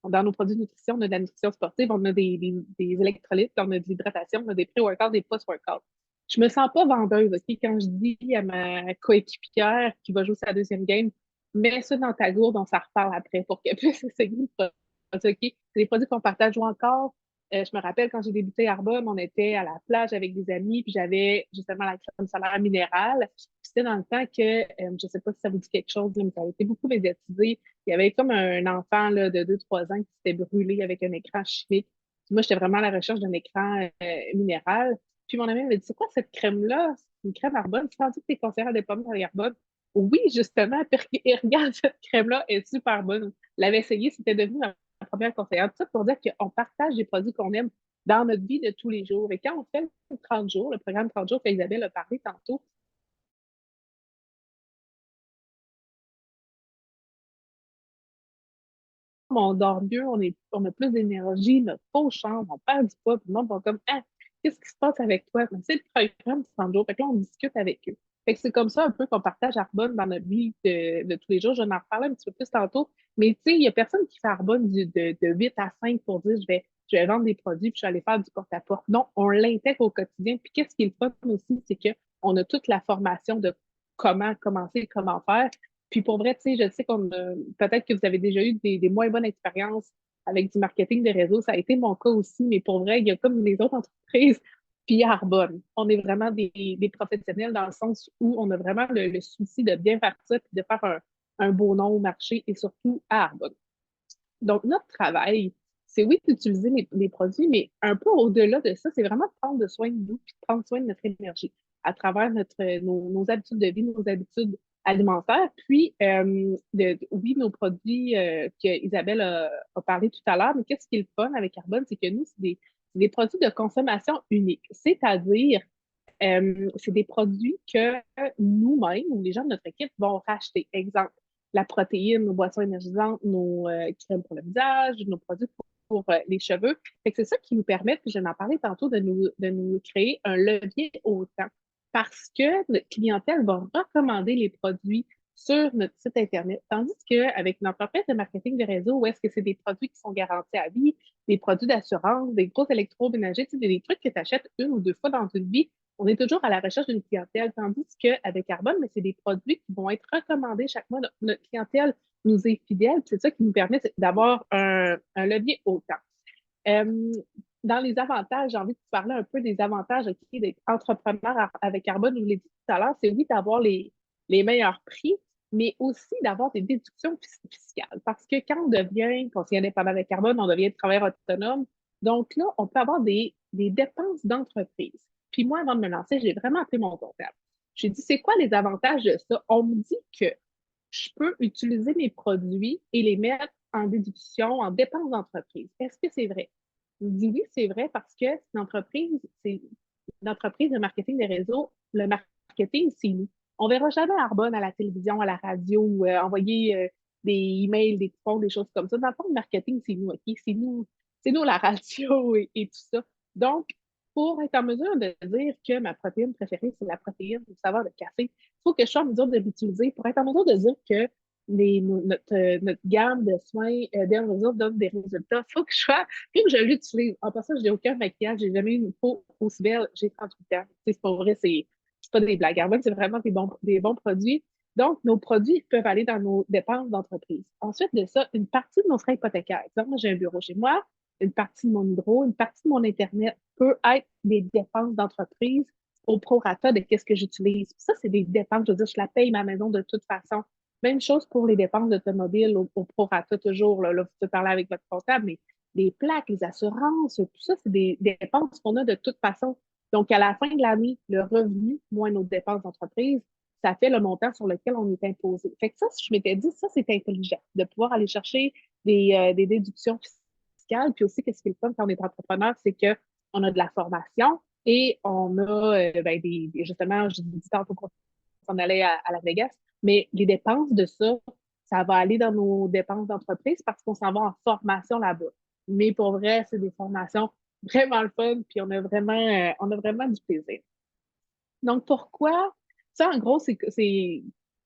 dans nos produits de nutrition, on a de la nutrition sportive, on a des électrolytes, on a de l'hydratation, on a des pré-workouts, des post-workouts. Je me sens pas vendeuse, OK? Quand je dis à ma coéquipière qui va jouer sa deuxième game, mets ça dans ta gourde, on s'en reparle après pour qu'elle puisse essayer le produit, OK? C'est des produits qu'on partage ou encore. Je me rappelle quand j'ai débuté Arbonne, on était à la plage avec des amis, puis j'avais justement la crème solaire minérale. C'était dans le temps que, je ne sais pas si ça vous dit quelque chose, mais ça a été beaucoup médiatisé. Il y avait comme un enfant là, de 2-3 ans qui s'était brûlé avec un écran chimique. Puis moi, j'étais vraiment à la recherche d'un écran minéral. Puis mon ami m'a dit, c'est quoi cette crème-là? C'est une crème Arbonne. Tu penses que tu es conseillère des pommes avec Arbonne? Oui, justement. Puis regarde, cette crème-là est super bonne. Je l'avais essayée, c'était devenu ma première conseillère. Tout ça pour dire qu'on partage des produits qu'on aime dans notre vie de tous les jours. Et quand on fait le 30 jours, le programme 30 jours qu'Isabelle a parlé tantôt, on dort mieux, on a plus d'énergie, notre peau change, on perd du poids, puis le monde va comme, ah, qu'est-ce qui se passe avec toi? Ben, c'est le programme du 30 jours. Fait que là, on discute avec eux. Fait que c'est comme ça un peu qu'on partage Arbonne dans notre vie de tous les jours. Je vais en reparler un petit peu plus tantôt. Mais tu sais, il n'y a personne qui fait Arbonne de 8 à 5 pour dire je vais vendre des produits puis je vais aller faire du porte-à-porte. Non, on l'intègre au quotidien. Puis qu'est-ce qui est le fun aussi, c'est qu'on a toute la formation de comment commencer, comment faire. Puis pour vrai, tu sais, je sais peut-être que vous avez déjà eu des moins bonnes expériences avec du marketing de réseau. Ça a été mon cas aussi, mais pour vrai, il y a comme les autres entreprises, puis Arbonne. On est vraiment des professionnels dans le sens où on a vraiment le souci de bien faire ça, puis de faire un beau nom au marché et surtout à Arbonne. Donc, notre travail, c'est oui d'utiliser les produits, mais un peu au-delà de ça, c'est vraiment de prendre soin de nous puis de prendre soin de notre énergie à travers nos habitudes de vie, nos habitudes alimentaires. Puis, oui, nos produits que Isabelle a parlé tout à l'heure, mais qu'est-ce qui est le fun avec Carbone, c'est que nous, c'est des produits de consommation unique. C'est-à-dire, c'est des produits que nous-mêmes ou les gens de notre équipe vont racheter. Exemple, la protéine, nos boissons énergisantes, nos crèmes pour le visage, nos produits pour les cheveux. Fait que c'est ça qui nous permet, puis je vais en parler tantôt, de nous créer un levier au temps. Parce que notre clientèle va recommander les produits sur notre site Internet. Tandis qu'avec notre entreprise de marketing de réseau, où est-ce que c'est des produits qui sont garantis à vie, des produits d'assurance, des gros électroménagers, tu sais, des trucs que tu achètes une ou deux fois dans une vie, on est toujours à la recherche d'une clientèle, tandis qu'avec Carbone, mais c'est des produits qui vont être recommandés chaque mois. Notre clientèle nous est fidèle, c'est ça qui nous permet d'avoir un levier haut temps. Euh, dans les avantages, j'ai envie de vous parler un peu des avantages d'être entrepreneur avec Carbone. Je vous l'ai dit tout à l'heure, c'est oui d'avoir les meilleurs prix, mais aussi d'avoir des déductions fiscales. Parce que quand on devient conseiller indépendant avec Carbone, on devient travailleur autonome. Donc là, on peut avoir des dépenses d'entreprise. Puis moi, avant de me lancer, j'ai vraiment appelé mon comptable. J'ai dit, c'est quoi les avantages de ça? On me dit que je peux utiliser mes produits et les mettre en déduction, en dépenses d'entreprise. Est-ce que c'est vrai? Je me dis oui, c'est vrai parce que c'est une entreprise de marketing des réseaux. Le marketing, c'est nous. On ne verra jamais Arbonne à la télévision, à la radio, ou envoyer des emails, des coupons, des choses comme ça. Dans le fond, le marketing, c'est nous, OK? C'est nous la radio et tout ça. Donc, pour être en mesure de dire que ma protéine préférée, c'est la protéine du saveur de café, il faut que je sois en mesure de l'utiliser pour être en mesure de dire que notre gamme de soins Dermazone donne des résultats. Faut que je l'utilise. En passant, je n'ai aucun maquillage, j'ai jamais eu une peau aussi belle, j'ai 38 ans. C'est pas vrai, c'est pas des blagues. Arbonne, c'est vraiment des bons produits. Donc, nos produits peuvent aller dans nos dépenses d'entreprise. Ensuite de ça, une partie de nos frais hypothécaires. Exemple, moi, j'ai un bureau chez moi, une partie de mon hydro, une partie de mon Internet peut être des dépenses d'entreprise au prorata de qu'est-ce que j'utilise. Ça, c'est des dépenses. Je veux dire, je la paye ma maison de toute façon. Même chose pour les dépenses d'automobile au prorata toujours. Là, vous pouvez parler avec votre comptable, mais les plaques, les assurances, tout ça, c'est des dépenses qu'on a de toute façon. Donc, à la fin de l'année, le revenu moins nos dépenses d'entreprise, ça fait le montant sur lequel on est imposé. Fait que ça, je m'étais dit, ça, c'est intelligent de pouvoir aller chercher des déductions fiscales. Puis aussi, qu'est-ce qui est le fun quand on est entrepreneur, c'est qu'on a de la formation et on a justement, je dis tantôt qu'on s'en allait à Las Vegas, mais les dépenses de ça, ça va aller dans nos dépenses d'entreprise parce qu'on s'en va en formation là-bas. Mais pour vrai, c'est des formations vraiment le fun, puis on a vraiment du plaisir. Donc, pourquoi? Ça, en gros, c'est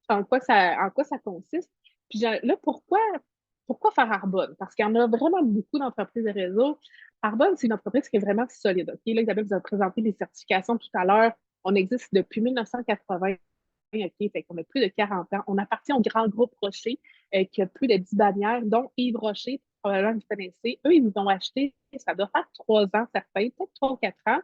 en quoi ça consiste. Puis là, pourquoi faire Arbonne? Parce qu'il y en a vraiment beaucoup d'entreprises de réseau. Arbonne, c'est une entreprise qui est vraiment solide. OK? Là, Isabelle vous a présenté les certifications tout à l'heure. On existe depuis 1980. OK? Fait qu'on a plus de 40 ans. On appartient au grand groupe Rocher, qui a plus de 10 bannières, dont Yves Rocher, probablement vous connaissez. Eux, ils nous ont acheté, ça doit faire 3 ans, certains, peut-être 3 ou 4 ans.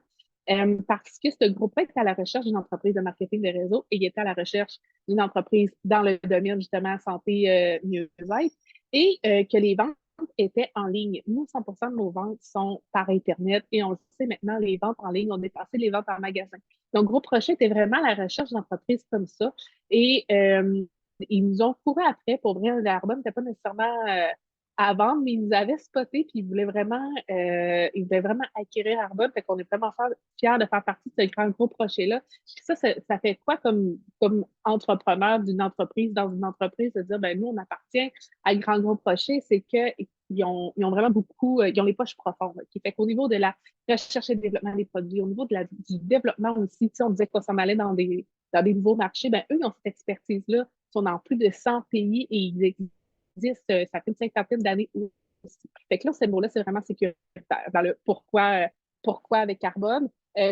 Parce que ce groupe-là était à la recherche d'une entreprise de marketing de réseau et il était à la recherche d'une entreprise dans le domaine justement santé, mieux-être et que les ventes étaient en ligne. Nous, 100% de nos ventes sont par Internet et on le sait maintenant, les ventes en ligne ont dépassé les ventes en magasin. Donc, Groupe Rocher était vraiment à la recherche d'entreprises comme ça et ils nous ont couru après pour vrai. L'Arbonne n'était pas nécessairement à vendre, mais ils nous avaient spoté puis ils voulaient vraiment acquérir Arbonne. Fait qu'on est vraiment fiers de faire partie de ce grand groupe Rocher-là. Puis ça fait quoi comme entrepreneur d'une entreprise dans une entreprise de dire, ben nous, on appartient à Grand Groupe Rocher, c'est qu'ils ont vraiment beaucoup, ils ont les poches profondes. Qui fait qu'au niveau de la recherche et développement des produits, au niveau du développement aussi, on disait qu'on s'en allait dans des nouveaux marchés, ben eux, ils ont cette expertise-là. Ils sont dans plus de 100 pays et ils existent, ça fait une cinquantaine d'années aussi. Fait que là, ce mot-là, c'est vraiment sécuritaire dans le pourquoi avec Carbone.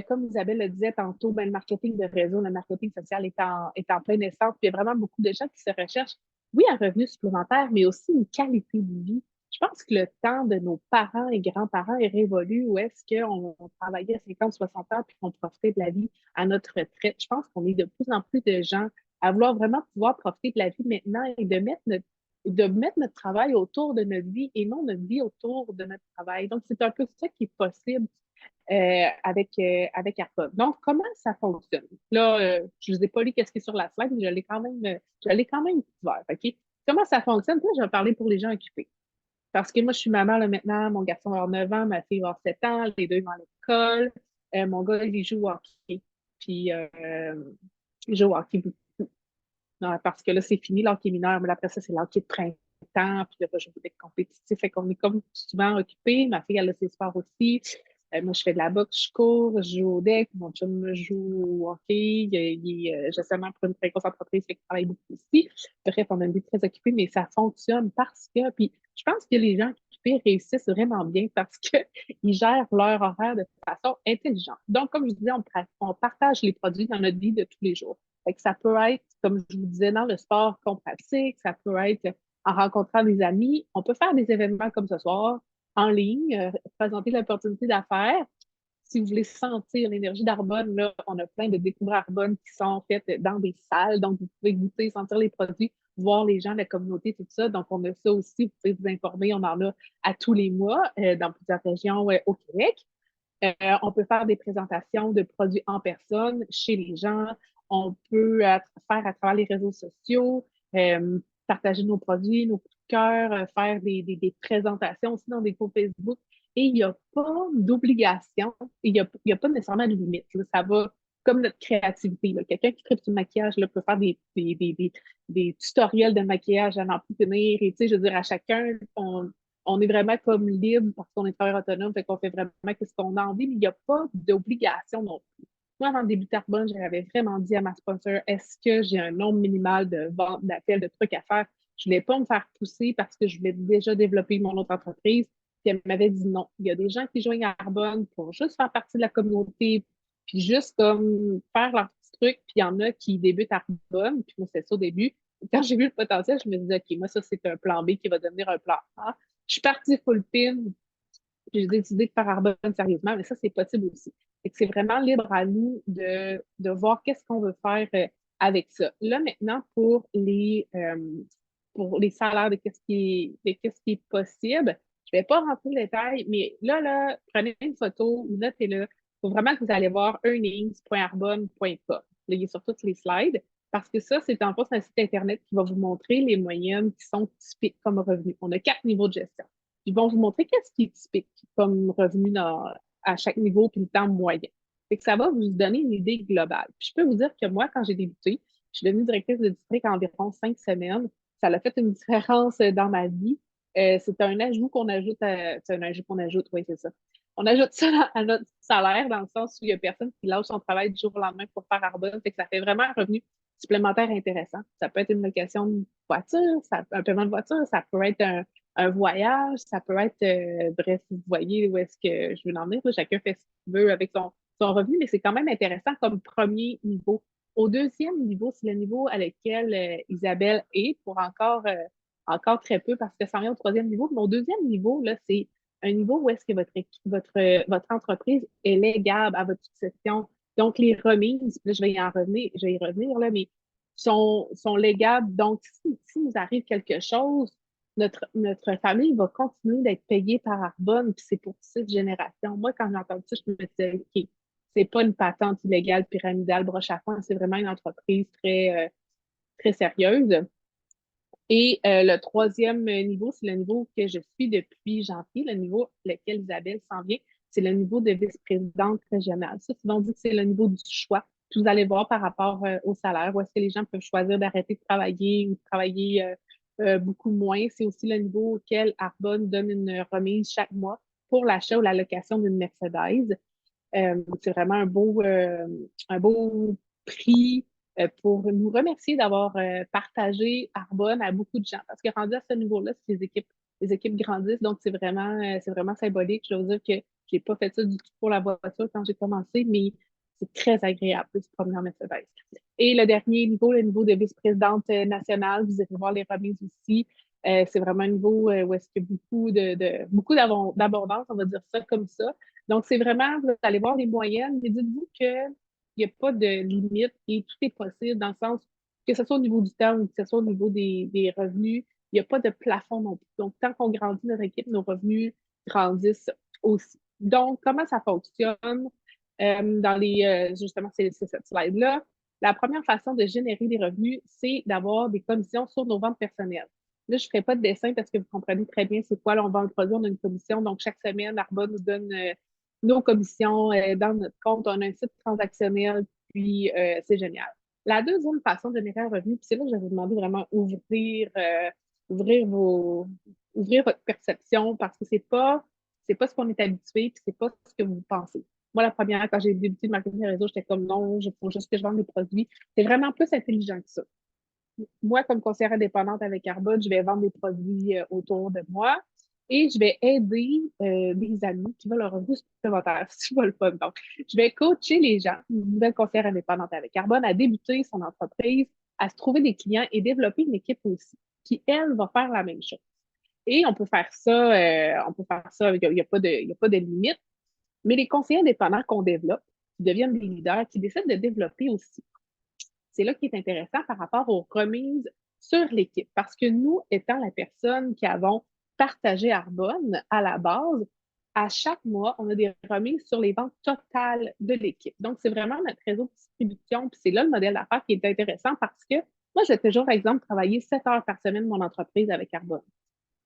Comme Isabelle le disait tantôt, ben, le marketing de réseau, le marketing social est en plein essor. Puis il y a vraiment beaucoup de gens qui se recherchent, oui, un revenu supplémentaire, mais aussi une qualité de vie. Je pense que le temps de nos parents et grands-parents est révolu où est-ce qu'on travaillait à 50, 60 ans puis qu'on profitait de la vie à notre retraite. Je pense qu'on est de plus en plus de gens à vouloir vraiment pouvoir profiter de la vie maintenant et de mettre notre travail autour de notre vie et non notre vie autour de notre travail. Donc, c'est un peu ça qui est possible avec Arcon. Donc, comment ça fonctionne? Là, je ne vous ai pas lu qu'est-ce qui est sur la slide, mais je l'ai quand même ouvert. OK? Comment ça fonctionne? Là, je vais parler pour les gens occupés. Parce que moi, je suis maman là, maintenant, mon garçon va avoir 9 ans, ma fille va avoir 7 ans, les deux vont à l'école. Mon gars, il joue au hockey. Puis, il joue au hockey beaucoup. Non, parce que là, c'est fini, l'hockey mineur, mais après ça, c'est l'hockey de printemps, puis là, je voulais compétitif. Fait qu'on est comme souvent occupés. Ma fille, elle a ses sports aussi. Moi, je fais de la boxe, je cours, je joue au deck, mon chum joue au hockey, il est justement pour une très grosse entreprise, fait qu'il travaille beaucoup aussi. Bref, on a une vie très occupée, mais ça fonctionne parce que, puis je pense que les gens occupés réussissent vraiment bien parce qu'ils gèrent leur horaire de façon intelligente. Donc, comme je disais, on partage les produits dans notre vie de tous les jours. Fait que ça peut être, comme je vous disais, dans le sport qu'on pratique, ça peut être en rencontrant des amis. On peut faire des événements comme ce soir en ligne, présenter l'opportunité d'affaires. Si vous voulez sentir l'énergie d'Arbonne, là, on a plein de découvertes Arbonne qui sont faites dans des salles. Donc, vous pouvez goûter, sentir les produits, voir les gens, la communauté, tout ça. Donc, on a ça aussi. Vous pouvez vous informer. On en a à tous les mois dans plusieurs régions au Québec. On peut faire des présentations de produits en personne chez les gens. On peut faire à travers les réseaux sociaux, partager nos produits, nos coups de cœur, faire des présentations aussi dans des groupes Facebook. Et il n'y a pas d'obligation, il y a pas nécessairement de limite. Là. Ça va comme notre créativité. Là. Quelqu'un qui tripe sur le maquillage là, peut faire des tutoriels de maquillage à n'en plus finir. Et tu sais, je veux dire, à chacun, on est vraiment comme libre parce qu'on est travailleur autonome, fait qu'on fait vraiment ce qu'on a envie, mais il n'y a pas d'obligation non plus. Moi, avant de débuter Arbonne, j'avais vraiment dit à ma sponsor, est-ce que j'ai un nombre minimal de ventes, d'appels, de trucs à faire? Je ne voulais pas me faire pousser parce que je voulais déjà développer mon autre entreprise. Puis elle m'avait dit non. Il y a des gens qui joignent à Arbonne pour juste faire partie de la communauté, puis juste comme faire leur petit truc, puis il y en a qui débutent à Arbonne, puis moi, c'est ça au début. Quand j'ai vu le potentiel, je me disais, OK, moi, ça, c'est un plan B qui va devenir un plan A. Je suis partie full pin, puis j'ai décidé de faire Arbonne sérieusement, mais ça, c'est possible aussi. C'est vraiment libre à nous de voir qu'est-ce qu'on veut faire avec ça. Là, maintenant, pour les salaires de qu'est-ce qui est possible, je ne vais pas rentrer le détail, mais là, prenez une photo ou notez-le. Il faut vraiment que vous allez voir earnings.arbonne.com. Là, il est sur toutes les slides. Parce que ça, c'est en fait un site Internet qui va vous montrer les moyennes qui sont typiques comme revenus. On a 4 niveaux de gestion. Ils vont vous montrer qu'est-ce qui est typique comme revenu à chaque niveau puis le temps moyen. Fait que ça va vous donner une idée globale. Puis je peux vous dire que moi, quand j'ai débuté, je suis devenue directrice de district en environ 5 semaines. Ça a fait une différence dans ma vie. C'est un ajout qu'on ajoute c'est un ajout qu'on ajoute, oui, c'est ça. On ajoute ça à notre salaire dans le sens où il n'y a personne qui lâche son travail du jour au lendemain pour faire Arbonne. Fait que ça fait vraiment un revenu supplémentaire intéressant. Ça peut être une location de voiture, un paiement de voiture, ça peut être un voyage, ça peut être, bref, vous voyez où est-ce que je veux en venir. Là, chacun fait ce qu'il veut avec son revenu, mais c'est quand même intéressant comme premier niveau. Au deuxième niveau, c'est le niveau à lequel Isabelle est pour encore très peu parce que ça vient au troisième niveau. Mais au deuxième niveau, là, c'est un niveau où est-ce que votre entreprise est légable à votre succession. Donc, les remises, là, je vais y revenir, là, mais sont légables. Donc, si nous arrive quelque chose, notre famille va continuer d'être payée par Arbonne, puis c'est pour 6 générations. Moi, quand j'ai entendu ça, je me disais, OK, c'est pas une patente illégale, pyramidale, broche à foin, c'est vraiment une entreprise très sérieuse. Et le troisième niveau, c'est le niveau que je suis depuis janvier, le niveau lequel Isabelle s'en vient, c'est le niveau de vice-présidente régionale. Ça, souvent on dit que c'est le niveau du choix. Puis vous allez voir par rapport au salaire, où est-ce que les gens peuvent choisir d'arrêter de travailler ou de travailler beaucoup moins. C'est aussi le niveau auquel Arbonne donne une remise chaque mois pour l'achat ou la location d'une Mercedes. C'est vraiment un beau prix pour nous remercier d'avoir partagé Arbonne à beaucoup de gens. Parce que rendu à ce niveau-là, les équipes grandissent, donc c'est vraiment symbolique. Je veux dire que J'ai pas fait ça du tout pour la voiture quand j'ai commencé, mais c'est très agréable de se promener en Mercedes. Et le dernier niveau, le niveau de vice-présidente nationale, vous irez voir les remises aussi. C'est vraiment un niveau où est-ce qu'il y a beaucoup d'abondance, on va dire ça comme ça. Donc, c'est vraiment, vous allez voir les moyennes, mais dites-vous qu'il n'y a pas de limite et tout est possible dans le sens que ce soit au niveau du temps ou que ce soit au niveau des revenus, il n'y a pas de plafond non plus. Donc, tant qu'on grandit notre équipe, nos revenus grandissent aussi. Donc, comment ça fonctionne? Justement, c'est cette slide-là. La première façon de générer des revenus, c'est d'avoir des commissions sur nos ventes personnelles. Là, je ne ferai pas de dessin parce que vous comprenez très bien c'est quoi. Là, on vend un produit, on a une commission. Donc, chaque semaine, Arba nous donne nos commissions dans notre compte. On a un site transactionnel, puis c'est génial. La deuxième façon de générer un revenu, puis c'est là que je vais vous demander vraiment ouvrir ouvrir votre perception parce que c'est pas ce qu'on est habitué, puis c'est pas ce que vous pensez. Moi, la première, quand j'ai débuté le marketing réseau, j'étais comme non, il faut juste que je vende des produits. C'est vraiment plus intelligent que ça. Moi, comme conseillère indépendante avec Arbonne, je vais vendre des produits autour de moi et je vais aider des amis qui veulent un revenu supplémentaire, si tu veux le fun. Donc, je vais coacher les gens, une nouvelle conseillère indépendante avec Arbonne, à débuter son entreprise, à se trouver des clients et développer une équipe aussi, qui, elle, va faire la même chose. Et on peut faire ça, il n'y a pas de limite, mais les conseillers indépendants qu'on développe, qui deviennent des leaders, qui décident de développer aussi, c'est là qui est intéressant par rapport aux remises sur l'équipe. Parce que nous, étant la personne qui avons partagé Arbonne à la base, à chaque mois, on a des remises sur les ventes totales de l'équipe. Donc, c'est vraiment notre réseau de distribution. Puis c'est là le modèle d'affaires qui est intéressant parce que moi, j'ai toujours, par exemple, travaillé 7 heures par semaine de mon entreprise avec Arbonne.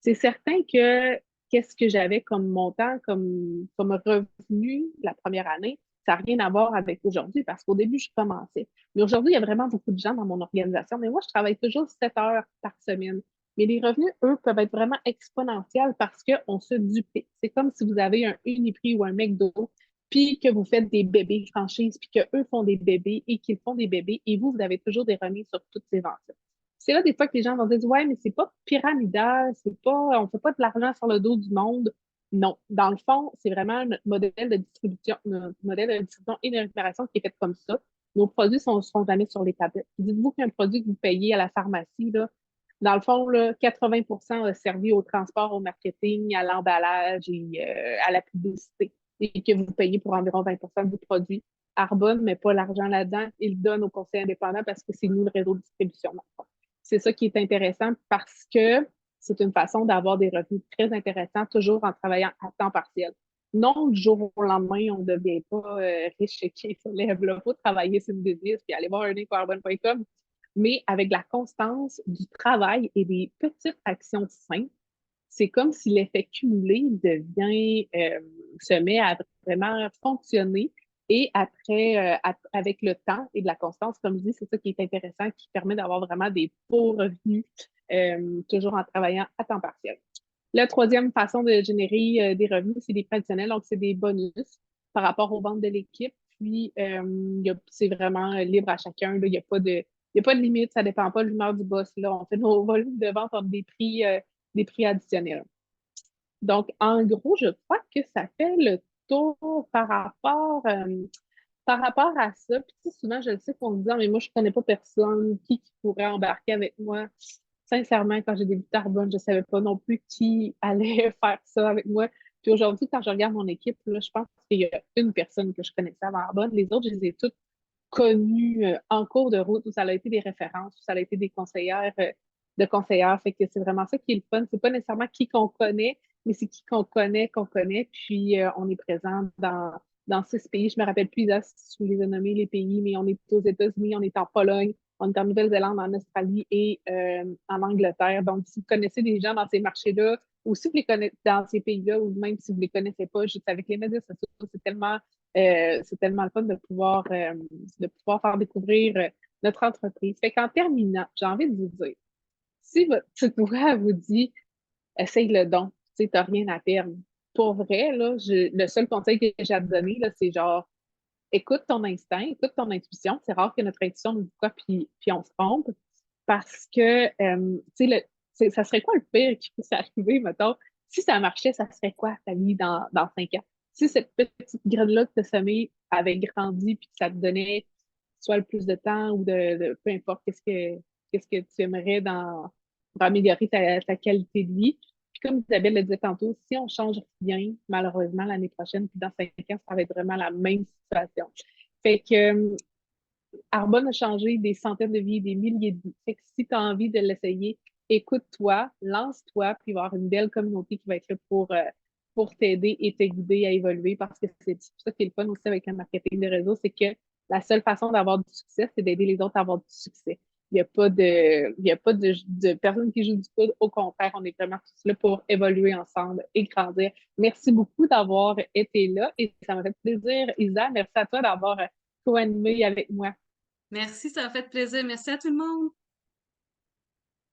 C'est certain que qu'est-ce que j'avais comme montant, comme revenu la première année, ça n'a rien à voir avec aujourd'hui parce qu'au début, je commençais. Mais aujourd'hui, il y a vraiment beaucoup de gens dans mon organisation. Mais moi, je travaille toujours 7 heures par semaine. Mais les revenus, eux, peuvent être vraiment exponentiels parce qu'on se duplique. C'est comme si vous avez un Uniprix ou un McDo, puis que vous faites des bébés franchises, puis qu'eux font des bébés et qu'ils font des bébés, et vous avez toujours des remises sur toutes ces ventes. C'est là des fois que les gens vont dire ouais, mais c'est pas pyramidal, on fait pas de l'argent sur le dos du monde. Non. Dans le fond, c'est vraiment notre modèle de distribution et de récupération qui est fait comme ça. Nos produits seront jamais sur les tablettes. Dites-vous qu'un produit que vous payez à la pharmacie, là, dans le fond, là, 80% a servi au transport, au marketing, à l'emballage et à la publicité. Et que vous payez pour environ 20% du produit. Arbonne ne met pas l'argent là-dedans, il donne aux conseils indépendants parce que c'est nous le réseau de distribution. C'est ça qui est intéressant parce que c'est une façon d'avoir des revenus très intéressants, toujours en travaillant à temps partiel. Non, du jour au lendemain, on ne devient pas riche qui se lève là. Il faut travailler sur une business puis aller voir un carbone.com, mais avec la constance du travail et des petites actions simples, c'est comme si l'effet cumulé se met à vraiment fonctionner. Et après, avec le temps et de la constance, comme je dis, c'est ça qui est intéressant, qui permet d'avoir vraiment des beaux revenus, toujours en travaillant à temps partiel. La troisième façon de générer des revenus, c'est des traditionnels, donc c'est des bonus par rapport aux ventes de l'équipe. Puis, c'est vraiment libre à chacun. Là. Il y a pas de limite, ça ne dépend pas de l'humeur du boss. Là. On fait nos volumes de vente entre des prix additionnels. Donc, en gros, je crois que ça fait le tour par rapport à ça. Puis, tu sais, souvent, je sais qu'on me dit, ah, mais moi, je ne connais pas personne qui pourrait embarquer avec moi. Sincèrement, quand j'ai débuté à Arbonne, je ne savais pas non plus qui allait faire ça avec moi. Puis aujourd'hui, quand je regarde mon équipe, là, je pense qu'il y a une personne que je connaissais avant Arbonne. Les autres, je les ai toutes connues en cours de route, où ça a été des références, où ça a été des conseillères de conseillères. Fait que c'est vraiment ça qui est le fun. C'est pas nécessairement qui qu'on connaît, mais c'est qui qu'on connaît. Puis on est présent dans 6 pays. Je me rappelle plus si je vous les ai nommés, les pays, mais on est aux États-Unis, on est en Pologne, on est en Nouvelle-Zélande, en Australie et en Angleterre. Donc, si vous connaissez des gens dans ces marchés-là, ou si vous les connaissez dans ces pays-là, ou même si vous ne les connaissez pas, juste avec les médias sociaux, c'est tellement le fun de pouvoir faire découvrir notre entreprise. Fait qu'en terminant, j'ai envie de vous dire, si votre petite voix vous dit essaye le don, tu sais, t'as rien à perdre. Pour vrai, là, le seul conseil que j'ai à te donner, là, c'est genre écoute ton instinct, écoute ton intuition. C'est rare que notre intuition nous dit quoi, puis on se trompe. Parce que, tu sais, ça serait quoi le pire qui puisse arriver, mettons? Si ça marchait, ça serait quoi ta vie dans 5 ans? si cette petite graine-là que tu as semée avait grandi puis que ça te donnait soit le plus de temps ou peu importe qu'est-ce que tu aimerais pour améliorer ta qualité de vie. Puis comme Isabelle le disait tantôt, si on change rien, malheureusement, l'année prochaine, puis dans 5 ans, ça va être vraiment la même situation. Fait que Arbonne a changé des centaines de vies, des milliers de vies. Fait que si tu as envie de l'essayer, écoute-toi, lance-toi, puis il va y avoir une belle communauté qui va être là pour t'aider et te guider à évoluer parce que c'est ça qui est le fun aussi avec un marketing de réseau, c'est que la seule façon d'avoir du succès, c'est d'aider les autres à avoir du succès. Il y a pas de personne qui joue du coude. Au contraire, on est vraiment tous là pour évoluer ensemble et grandir. Merci beaucoup d'avoir été là et ça m'a fait plaisir. Isa, merci à toi d'avoir co-animé avec moi. Merci, ça a fait plaisir. Merci à tout le monde.